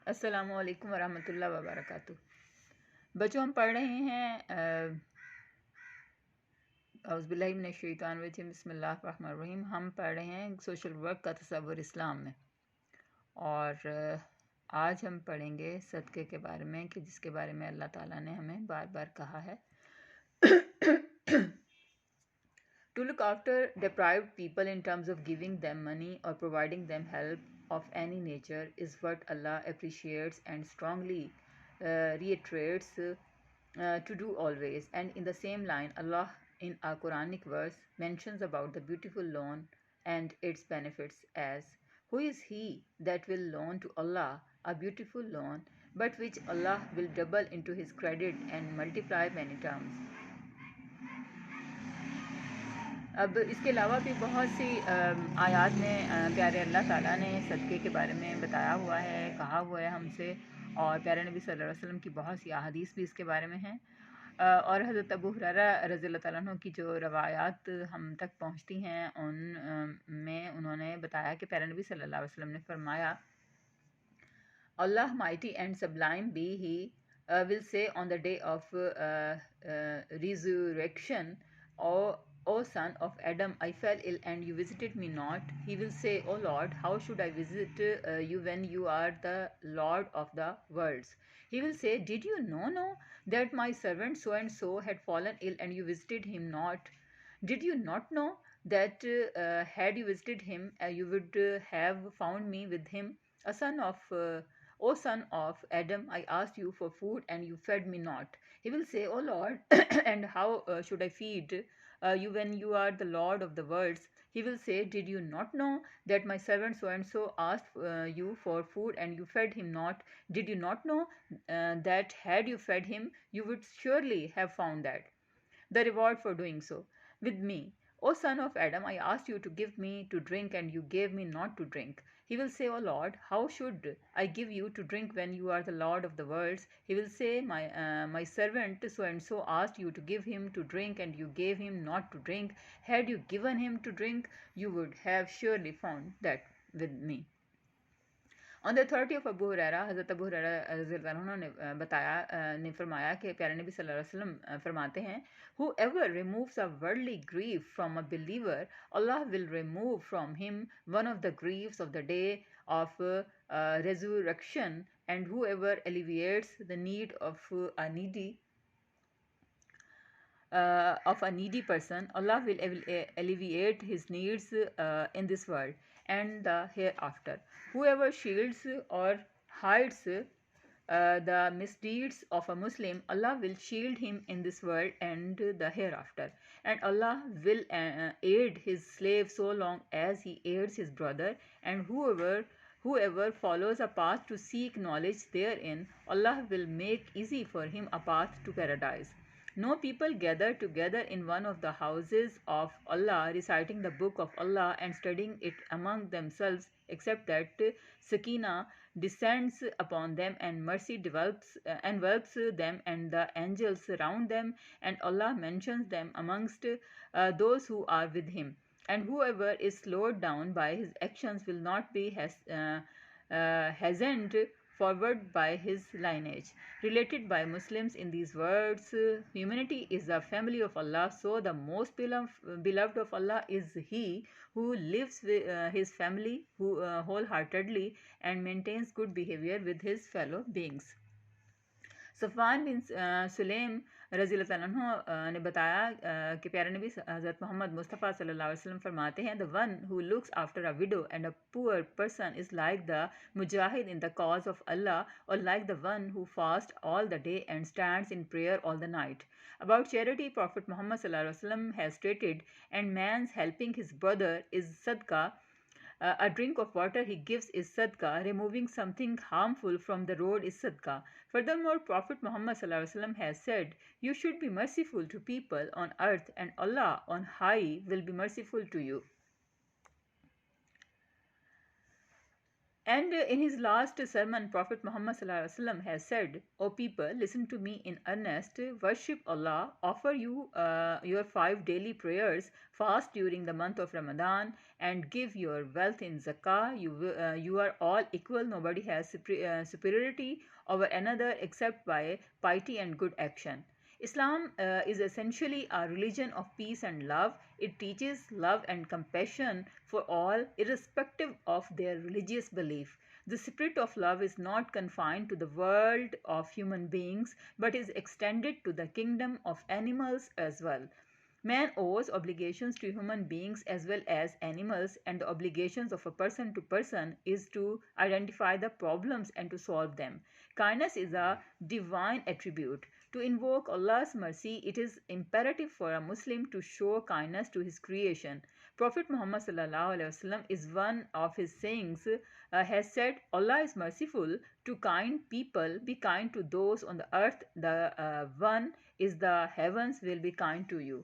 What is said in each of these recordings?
السلام علیکم ورحمۃ اللہ وبرکاتہ۔ بچوں، ہم پڑھ رہے ہیں اعوذ باللہ من الشیطان الرجیم، بسم اللہ الرحمن الرحیم۔ ہم پڑھ رہے ہیں سوشل ورک کا تصور اسلام میں، اور آج ہم پڑھیں گے صدقے کے بارے میں، کہ جس کے بارے میں اللہ تعالیٰ نے ہمیں بار بار کہا ہے۔ To look after deprived people in terms of giving them money or providing them help of any nature is what Allah appreciates and strongly reiterates to do always. And in the same line, Allah in a Quranic verse mentions about the beautiful loan and its benefits as, "Who is he that will loan to Allah a beautiful loan, but which Allah will double into his credit and multiply many terms." اب اس کے علاوہ بھی بہت سی آیات میں پیارے اللہ تعالیٰ نے صدقے کے بارے میں بتایا ہوا ہے، کہا ہوا ہے ہم سے، اور پیارے نبی صلی اللہ علیہ وسلم کی بہت سی احادیث بھی اس کے بارے میں ہیں۔ اور حضرت ابو ہریرہ رضی اللہ تعالیٰ عنہ کی جو روایات ہم تک پہنچتی ہیں، ان میں انہوں نے بتایا کہ پیارے نبی صلی اللہ علیہ وسلم نے فرمایا، Allah mighty and sublime be he will say on the day of resurrection, O son of Adam, I fell ill and you visited me not. He will say, O Lord, how should I visit you when you are the Lord of the worlds? He will say, did you know that my servant so and so had fallen ill and you visited him not? Did you not know that had you visited him, you would have found me with him? O son of Adam, I asked you for food and you fed me not. He will say, O Lord, and how should I feed you when you are the Lord of the worlds? He will say, did you not know that my servant so and so asked you for food and you fed him not? Did you not know that had you fed him, you would surely have found that the reward for doing so with me? O son of Adam, I asked you to give me to drink and you gave me not to drink. He will say, O Lord, how should I give you to drink when you are the Lord of the worlds? He will say, my servant so and so asked you to give him to drink and you gave him not to drink. Had you given him to drink, you would have surely found that with me. On the authority of Abu Huraira, حضرت ابو ہریرہ رضی اللہ عنہ نے فرمایا کہ پیارے نبی صلی اللہ علیہ وسلم فرماتے ہیں، Whoever removes a worldly grief from a believer, Allah will remove from him one of the griefs of the day of resurrection, and whoever alleviates the need of a needy person, Allah will alleviate his needs in this world and the hereafter. Whoever shields or hides the misdeeds of a Muslim, Allah will shield him in this world and the hereafter. And Allah will aid his slave so long as he aids his brother. And whoever follows a path to seek knowledge therein, Allah will make easy for him a path to paradise. No people gather together in one of the houses of Allah, reciting the book of Allah and studying it among themselves, except that Sakina descends upon them and mercy envelops them, and the angels surround them, and Allah mentions them amongst those who are with him. And whoever is slowed down by his actions will not be hastened forward by his lineage. Related by Muslims in these words, humanity is the family of Allah, so the most beloved of Allah is he who lives with his family wholeheartedly and maintains good behavior with his fellow beings. صفوان بن سلیم رضی اللہ عنہ نے بتایا کہ پیارے نبی حضرت محمد مصطفیٰ صلی اللہ علیہ وسلم فرماتے ہیں، The one who looks after a widow and a poor person is like the mujahid in the cause of Allah, or like the one who fasts all the day and stands in prayer all the night. About charity, Prophet Muhammad صلی اللہ علیہ وسلم has stated, and man's helping his brother is sadaqah. A drink of water he gives is sadaqah. Removing something harmful from the road is sadaqah. Furthermore, Prophet Muhammad ﷺ has said, you should be merciful to people on earth, and Allah on high will be merciful to you. And in his last sermon, Prophet Muhammad sallallahu alaihi wasallam has said, "O people, listen to me in earnest. Worship Allah, offer your 5 daily prayers, fast during the month of Ramadan, and give your wealth in zakah. You are all equal. Nobody has superiority over another except by piety and good action." Islam is essentially a religion of peace and love. It teaches love and compassion for all, irrespective of their religious belief. The spirit of love is not confined to the world of human beings, but is extended to the kingdom of animals as well. Man owes obligations to human beings as well as animals, and the obligations of a person to person is to identify the problems and to solve them. Kindness is a divine attribute. To invoke Allah's mercy, it is imperative for a Muslim to show kindness to his creation. Prophet Muhammad sallallahu alaihi wasallam is one of his sayings has said, "Allah is merciful to kind people. Be kind to those on the earth. The one is the heavens will be kind to you."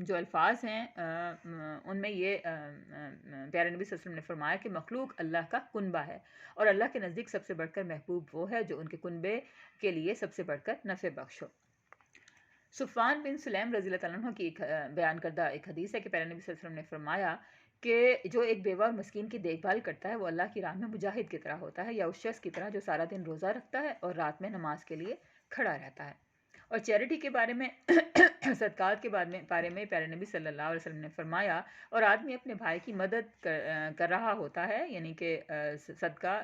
جو الفاظ ہیں ان میں یہ پیارے نبی صلی اللہ علیہ وسلم نے فرمایا کہ مخلوق اللہ کا کنبہ ہے، اور اللہ کے نزدیک سب سے بڑھ کر محبوب وہ ہے جو ان کے کنبے کے لیے سب سے بڑھ کر نفع بخش ہو۔ صفوان بن سلیم رضی اللہ تعالیٰ عنہ کی ایک بیان کردہ ایک حدیث ہے کہ پیارے نبی صلی اللہ علیہ وسلم نے فرمایا کہ جو ایک بیوہ اور مسکین کی دیکھ بھال کرتا ہے وہ اللہ کی راہ میں مجاہد کی طرح ہوتا ہے، یا اس شخص کی طرح جو سارا دن روزہ رکھتا ہے اور رات میں نماز کے لیے کھڑا رہتا ہے۔ اور چیریٹی کے بارے میں صدقات کے بارے میں پیارے نبی صلی اللہ علیہ وسلم نے فرمایا، اور آدمی اپنے بھائی کی مدد کر رہا ہوتا ہے، یعنی کہ صدقہ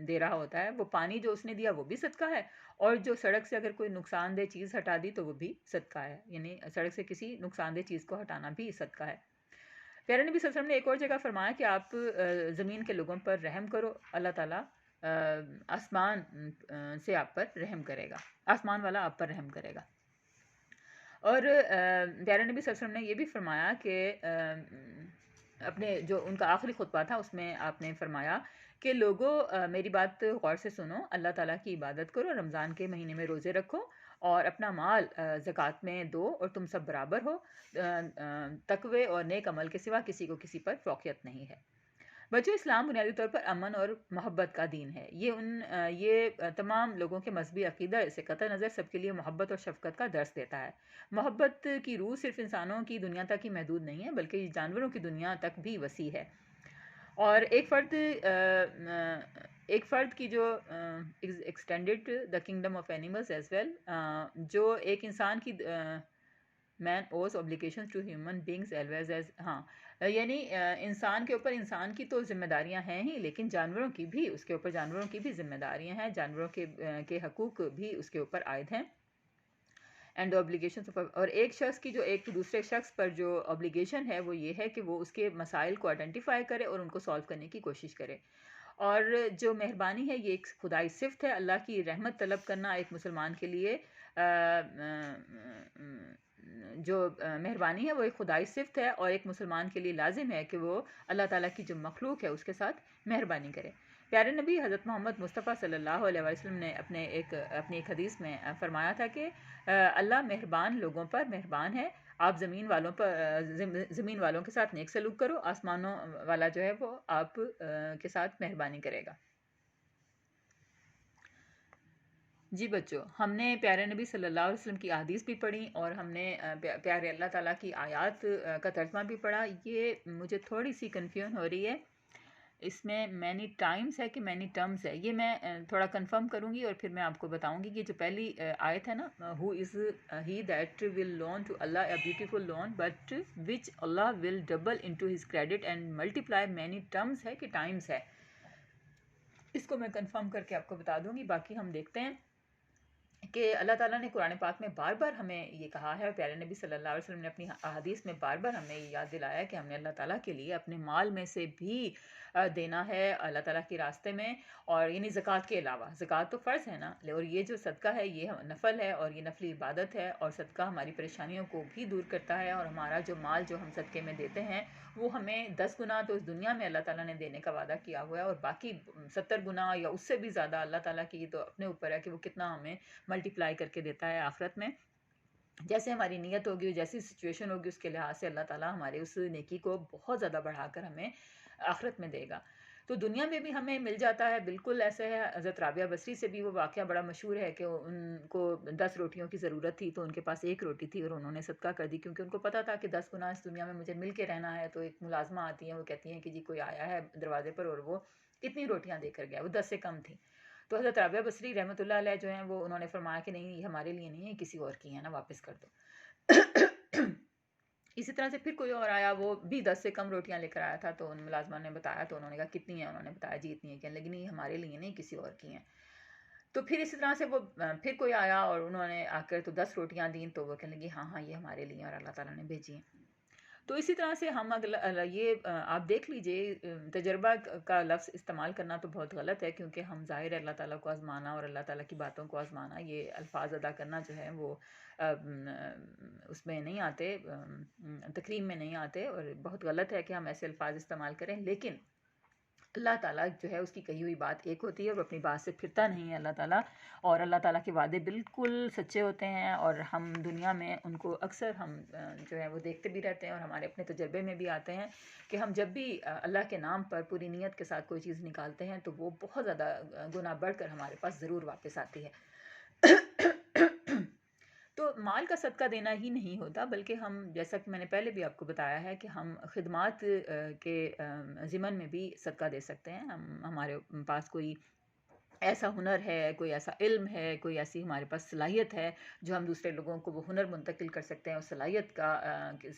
دے رہا ہوتا ہے، وہ پانی جو اس نے دیا وہ بھی صدقہ ہے، اور جو سڑک سے اگر کوئی نقصان دہ چیز ہٹا دی تو وہ بھی صدقہ ہے، یعنی سڑک سے کسی نقصان دہ چیز کو ہٹانا بھی صدقہ ہے۔ پیارے نبی صلی اللہ علیہ وسلم نے ایک اور جگہ فرمایا کہ آپ زمین کے لوگوں پر رحم کرو، اللہ تعالیٰ آسمان سے آپ پر رحم کرے گا، آسمان والا آپ پر رحم کرے گا۔ اور پیارے نبی صلی اللہ علیہ وسلم نے یہ بھی فرمایا کہ اپنے جو ان کا آخری خطبہ تھا اس میں آپ نے فرمایا کہ لوگوں میری بات غور سے سنو، اللہ تعالیٰ کی عبادت کرو، رمضان کے مہینے میں روزے رکھو اور اپنا مال زکوٰۃ میں دو، اور تم سب برابر ہو، تقوی اور نیک عمل کے سوا کسی کو کسی پر فوقیت نہیں ہے۔ بچوں، اسلام بنیادی طور پر امن اور محبت کا دین ہے۔ یہ تمام لوگوں کے مذہبی عقیدہ سے قطع نظر سب کے لیے محبت اور شفقت کا درس دیتا ہے۔ محبت کی روح صرف انسانوں کی دنیا تک ہی محدود نہیں ہے بلکہ یہ جانوروں کی دنیا تک بھی وسیع ہے، اور ایک فرد کی جو extended the kingdom of animals as well, جو ایک انسان کی man owes obligations to human beings always as, ہاں یعنی انسان کے اوپر انسان کی تو ذمہ داریاں ہیں ہی، لیکن جانوروں کی بھی اس کے اوپر جانوروں کی بھی ذمہ داریاں ہیں، جانوروں کے حقوق بھی اس کے اوپر عائد ہیں۔ اینڈ اوبلیگیشن، اور ایک شخص کی جو ایک دوسرے شخص پر جو اوبلیگیشن ہے وہ یہ ہے کہ وہ اس کے مسائل کو آئیڈینٹیفائی کرے اور ان کو سالو کرنے کی کوشش کرے۔ اور جو مہربانی ہے یہ ایک خدائی صفت ہے، اللہ کی رحمت طلب کرنا ایک مسلمان کے لیے جو مہربانی ہے وہ ایک خدائی صفت ہے، اور ایک مسلمان کے لیے لازم ہے کہ وہ اللہ تعالیٰ کی جو مخلوق ہے اس کے ساتھ مہربانی کرے۔ پیارے نبی حضرت محمد مصطفیٰ صلی اللہ علیہ وسلم نے اپنی ایک حدیث میں فرمایا تھا کہ اللہ مہربان لوگوں پر مہربان ہے، آپ زمین والوں کے ساتھ نیک سلوک کرو، آسمانوں والا جو ہے وہ آپ کے ساتھ مہربانی کرے گا۔ جی بچوں، ہم نے پیارے نبی صلی اللہ علیہ وسلم کی احادیث بھی پڑھی اور ہم نے پیارے اللہ تعالیٰ کی آیات کا ترجمہ بھی پڑھا۔ یہ مجھے تھوڑی سی کنفیوژن ہو رہی ہے، اس میں مینی ٹائمز ہے کہ مینی ٹرمز ہے، یہ میں تھوڑا کنفرم کروں گی اور پھر میں آپ کو بتاؤں گی کہ جو پہلی آیت ہے نا، who is he that will loan to Allah a beautiful loan but which Allah will double into his credit and multiply, many terms ہے کہ ٹائمز ہے، اس کو میں کنفرم کر کے آپ کو بتا دوں گی۔ باقی ہم دیکھتے ہیں کہ اللہ تعالیٰ نے قرآن پاک میں بار بار ہمیں یہ کہا ہے، اور پیارے نبی صلی اللہ علیہ وسلم نے اپنی احادیث میں بار بار ہمیں یہ یاد دلایا کہ ہم نے اللہ تعالیٰ کے لیے اپنے مال میں سے بھی دینا ہے اللہ تعالیٰ کے راستے میں، اور یعنی زکوٰۃ کے علاوہ، زکوٰۃ تو فرض ہے نا، اور یہ جو صدقہ ہے یہ نفل ہے، اور یہ نفلی عبادت ہے، اور صدقہ ہماری پریشانیوں کو بھی دور کرتا ہے، اور ہمارا جو مال جو ہم صدقے میں دیتے ہیں وہ ہمیں 10 گنا تو اس دنیا میں اللہ تعالیٰ نے دینے کا وعدہ کیا ہوا ہے، اور باقی 70 گنا یا اس سے بھی زیادہ اللہ تعالیٰ کی تو اپنے اوپر ہے کہ وہ کتنا ہمیں ملٹیپلائی کر کے دیتا ہے آخرت میں۔ جیسے ہماری نیت ہوگی، جیسی سچویشن ہوگی، اس کے لحاظ سے اللہ تعالیٰ ہمارے اس نیکی کو بہت زیادہ بڑھا کر ہمیں آخرت میں دے گا۔ تو دنیا میں بھی ہمیں مل جاتا ہے، بالکل ایسے ہے۔ حضرت رابعہ بصری سے بھی وہ واقعہ بڑا مشہور ہے کہ ان کو 10 روٹیوں کی ضرورت تھی تو ان کے پاس 1 روٹی تھی اور انہوں نے صدقہ کر دی، کیونکہ ان کو پتا تھا کہ 10 گنا اس دنیا میں مجھے مل کے رہنا ہے۔ تو ایک ملازمہ آتی ہیں، وہ کہتی ہیں کہ جی کوئی آیا ہے دروازے پر اور وہ اتنی روٹیاں دے کر گیا، وہ 10 سے کم تھیں۔ تو حضرت رابعہ بصری رحمۃ اللہ علیہ جو ہیں وہ انہوں نے فرمایا کہ نہیں، یہ ہمارے لیے نہیں ہے، کسی اور کی ہے نا، واپس کر دو۔ اسی طرح سے پھر کوئی اور آیا، وہ بھی 10 سے کم روٹیاں لے کر آیا تھا، تو ان ملازمہ نے بتایا تو انہوں نے کہا کتنی ہیں، انہوں نے بتایا جی اتنی ہیں، کہنے لگی نہیں ہمارے لیے نہیں، کسی اور کی ہیں۔ تو پھر اسی طرح سے وہ پھر کوئی آیا اور انہوں نے آ کر تو 10 روٹیاں دیں، تو وہ کہنے لگی ہاں ہاں یہ ہمارے لیے اور اللہ تعالیٰ نے بھیجی ہیں۔ تو اسی طرح سے ہم یہ آپ دیکھ لیجئے، تجربہ کا لفظ استعمال کرنا تو بہت غلط ہے، کیونکہ ہم ظاہر ہے اللہ تعالیٰ کو آزمانا اور اللہ تعالیٰ کی باتوں کو آزمانا، یہ الفاظ ادا کرنا جو ہے وہ اس میں نہیں آتے، تکریم میں نہیں آتے، اور بہت غلط ہے کہ ہم ایسے الفاظ استعمال کریں۔ لیکن اللہ تعالیٰ جو ہے اس کی کہی ہوئی بات ایک ہوتی ہے اور وہ اپنی بات سے پھرتا نہیں ہے اللہ تعالیٰ، اور اللہ تعالیٰ کے وعدے بالکل سچے ہوتے ہیں، اور ہم دنیا میں ان کو اکثر ہم جو ہے وہ دیکھتے بھی رہتے ہیں، اور ہمارے اپنے تجربے میں بھی آتے ہیں کہ ہم جب بھی اللہ کے نام پر پوری نیت کے ساتھ کوئی چیز نکالتے ہیں تو وہ بہت زیادہ گنا بڑھ کر ہمارے پاس ضرور واپس آتی ہے۔ تو مال کا صدقہ دینا ہی نہیں ہوتا، بلکہ ہم جیسا کہ میں نے پہلے بھی آپ کو بتایا ہے کہ ہم خدمات کے ضمن میں بھی صدقہ دے سکتے ہیں۔ ہمارے پاس کوئی ایسا ہنر ہے، کوئی ایسا علم ہے، کوئی ایسی ہمارے پاس صلاحیت ہے جو ہم دوسرے لوگوں کو وہ ہنر منتقل کر سکتے ہیں، اس صلاحیت کا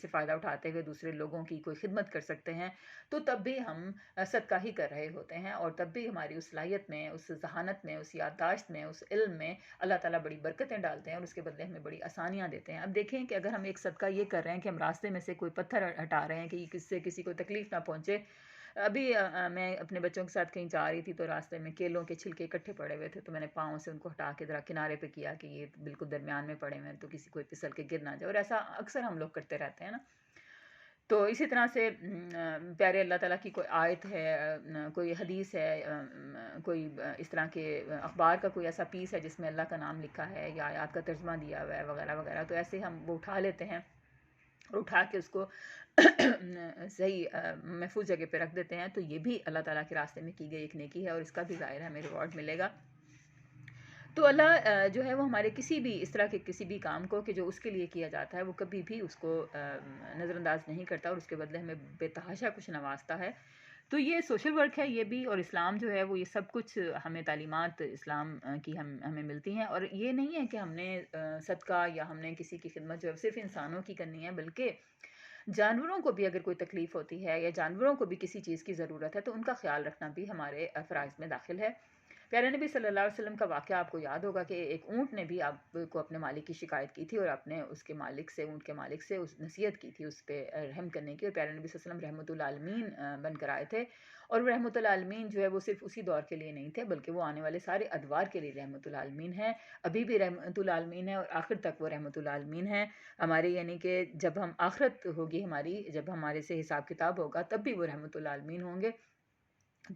سے فائدہ اٹھاتے ہوئے دوسرے لوگوں کی کوئی خدمت کر سکتے ہیں، تو تب بھی ہم صدقہ ہی کر رہے ہوتے ہیں، اور تب بھی ہماری اس صلاحیت میں، اس ذہانت میں، اس یادداشت میں، اس علم میں اللہ تعالیٰ بڑی برکتیں ڈالتے ہیں اور اس کے بدلے ہمیں بڑی آسانیاں دیتے ہیں۔ اب دیکھیں کہ اگر ہم ایک صدقہ یہ کر رہے ہیں کہ ہم راستے میں سے کوئی پتھر ہٹا رہے ہیں کہ کس سے کسی کو تکلیف نہ پہنچے۔ ابھی میں اپنے بچوں کے ساتھ کہیں جا رہی تھی تو راستے میں کیلوں کے چھلکے اکٹھے پڑے ہوئے تھے، تو میں نے پاؤں سے ان کو ہٹا کے ذرا کنارے پہ کیا کہ یہ بالکل درمیان میں پڑے ہوئے ہیں تو کسی کوئی پھسل کے گر نہ جائے، اور ایسا اکثر ہم لوگ کرتے رہتے ہیں نا۔ تو اسی طرح سے پیارے اللہ تعالیٰ کی کوئی آیت ہے، کوئی حدیث ہے، کوئی اس طرح کے اخبار کا کوئی ایسا پیس ہے جس میں اللہ کا نام لکھا ہے یا آیات کا ترجمہ دیا ہوا ہے وغیرہ وغیرہ، تو ایسے ہم وہ اٹھا لیتے ہیں اور اٹھا کے اس کو صحیح محفوظ جگہ پہ رکھ دیتے ہیں، تو یہ بھی اللہ تعالیٰ کے راستے میں کی گئی ایک نیکی ہے، اور اس کا بھی ظاہر ہمیں ریوارڈ ملے گا۔ تو اللہ جو ہے وہ ہمارے کسی بھی اس طرح کے کسی بھی کام کو کہ جو اس کے لیے کیا جاتا ہے وہ کبھی بھی اس کو نظر انداز نہیں کرتا، اور اس کے بدلے ہمیں بے تحاشا کچھ نوازتا ہے۔ تو یہ سوشل ورک ہے یہ بھی، اور اسلام جو ہے وہ یہ سب کچھ ہمیں تعلیمات اسلام کی ہمیں ملتی ہیں، اور یہ نہیں ہے کہ ہم نے صدقہ یا ہم نے کسی کی خدمت جو ہے صرف انسانوں کی کرنی ہے، بلکہ جانوروں کو بھی اگر کوئی تکلیف ہوتی ہے یا جانوروں کو بھی کسی چیز کی ضرورت ہے تو ان کا خیال رکھنا بھی ہمارے فرائض میں داخل ہے۔ پیارے نبی صلی اللہ علیہ وسلم کا واقعہ آپ کو یاد ہوگا کہ ایک اونٹ نے بھی آپ کو اپنے مالک کی شکایت کی تھی، اور آپ نے اس کے مالک سے، اونٹ کے مالک سے اس نصیحت کی تھی اس پہ رحم کرنے کی، اور پیارے نبی صلی اللہ علیہ وسلم رحمۃ العالمین بن کر آئے تھے، اور وہ رحمۃ العالمین جو ہے وہ صرف اسی دور کے لیے نہیں تھے بلکہ وہ آنے والے سارے ادوار کے لیے رحمۃ العالمین ہیں، ابھی بھی رحمۃ العالمین ہے، اور آخر تک وہ رحمۃ العالمین ہیں ہمارے، یعنی کہ جب ہم آخرت ہوگی ہماری، جب ہمارے سے حساب کتاب ہوگا تب بھی وہ رحمۃ العالمین ہوں گے۔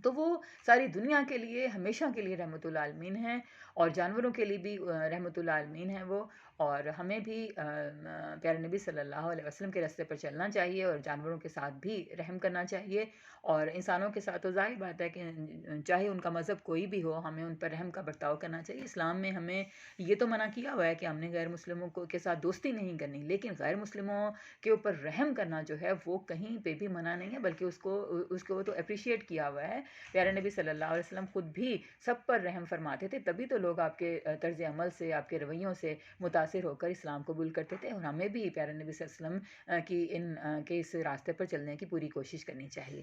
تو وہ ساری دنیا کے لیے ہمیشہ کے لیے رحمۃ العالمین ہیں، اور جانوروں کے لیے بھی رحمۃ العالمین ہیں وہ، اور ہمیں بھی پیارے نبی صلی اللہ علیہ وسلم کے راستے پر چلنا چاہیے، اور جانوروں کے ساتھ بھی رحم کرنا چاہیے، اور انسانوں کے ساتھ تو ظاہر بات ہے کہ چاہے ان کا مذہب کوئی بھی ہو ہمیں ان پر رحم کا برتاؤ کرنا چاہیے۔ اسلام میں ہمیں یہ تو منع کیا ہوا ہے کہ ہم نے غیر مسلموں کے ساتھ دوستی نہیں کرنی، لیکن غیر مسلموں کے اوپر رحم کرنا جو ہے وہ کہیں پہ بھی منع نہیں ہے، بلکہ اس کو تو اپریشیٹ کیا ہوا ہے۔ پیارے نبی صلی اللہ علیہ وسلم خود بھی سب پر رحم فرماتے تھے، تبھی تو لوگ آپ کے طرز عمل سے، آپ کے رویوں سے متاثر ہو کر اسلام قبول کرتے تھے، اور ہمیں بھی پیارے نبی صلی اللہ علیہ وسلم کی کے اس راستے پر چلنے کی پوری کوشش کرنی چاہیے۔